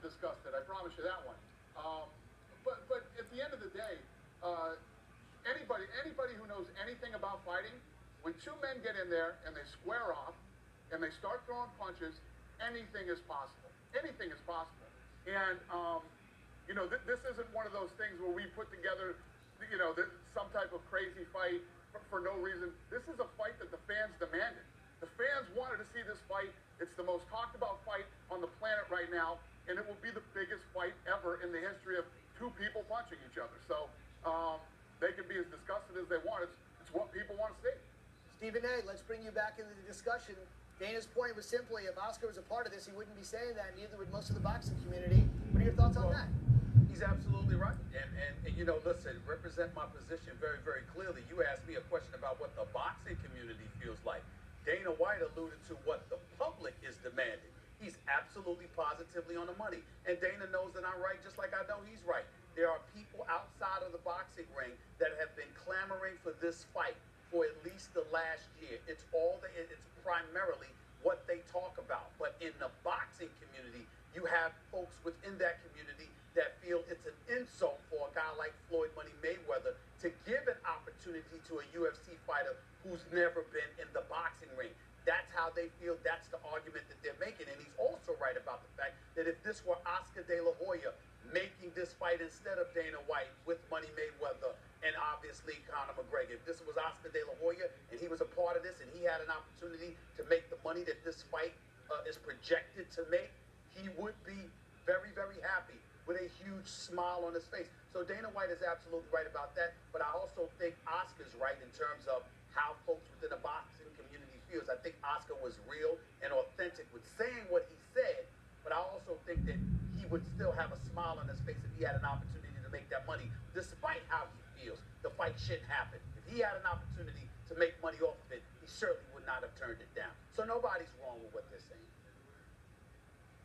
disgusted. I promise you that one. But at the end of the day, anybody who knows anything about fighting, when two men get in there and they square off and they start throwing punches, anything is possible. Anything is possible. And this isn't one of those things where we put together, some type of crazy fight for no reason. This is a fight that the fans demanded. The fans wanted to see this fight. It's the most talked about fight on the planet right now, and it will be the biggest fight ever in the history of two people punching each other. So they can be as disgusted as they want. It's what people want to see. Stephen A., let's bring you back into the discussion. Dana's point was simply, if Oscar was a part of this, he wouldn't be saying that, neither would most of the boxing community. What are your thoughts on that? He's absolutely right. And listen, represent my position very, very clearly. You asked me a question about what the boxing community feels like. Dana White alluded to what the public is demanding. He's absolutely positively on the money. And Dana knows that I'm right, just like I know he's right. There are people outside of the boxing ring that have been clamoring for this fight for at least the last year. It's primarily what they talk about. But in the boxing community, you have folks within that community that feel it's an insult for a guy like Floyd Mayweather to give an opportunity to a UFC fighter who's never been in the boxing ring. That's how they feel. That's the argument that they're making. And he's also right about the fact that if this were Oscar De La Hoya making this fight instead of Dana White with Money Mayweather and obviously Conor McGregor, if this was Oscar De La Hoya and he was a part of this and he had an opportunity to make the money that this fight is projected to make, he would be very, very happy with a huge smile on his face. So Dana White is absolutely right about that. But I also think Oscar's right in terms of how folks within the boxing community feels. I think Oscar was real and authentic with saying what he said, but I also think that he would still have a smile on his face if he had an opportunity to make that money, despite how he feels. The fight shouldn't happen. If he had an opportunity to make money off of it, he certainly would not have turned it down. So nobody's wrong with what they're saying.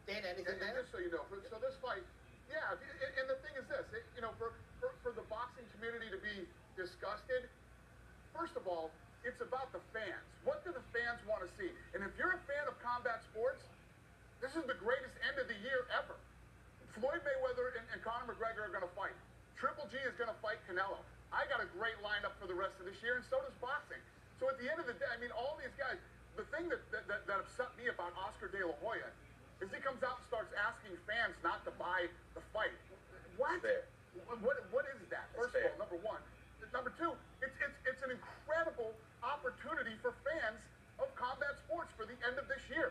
Dana, anything and just so you know, so this fight, yeah, and the thing is this, for the boxing community to be disgusted, first of all, it's about the fans. What do the fans want to see? And if you're a fan of combat sports, this is the greatest end of the year ever. Floyd Mayweather and Conor McGregor are going to fight. Triple G is going to fight Canelo. I got a great lineup for the rest of this year, and so does boxing. So at the end of the day, I mean, all these guys, the thing that upset me about Oscar De La Hoya is he comes out and starts asking fans not to buy the fight. What? What is that? First of all, number one. Number two, it's an incredible opportunity for fans of combat sports for the end of this year.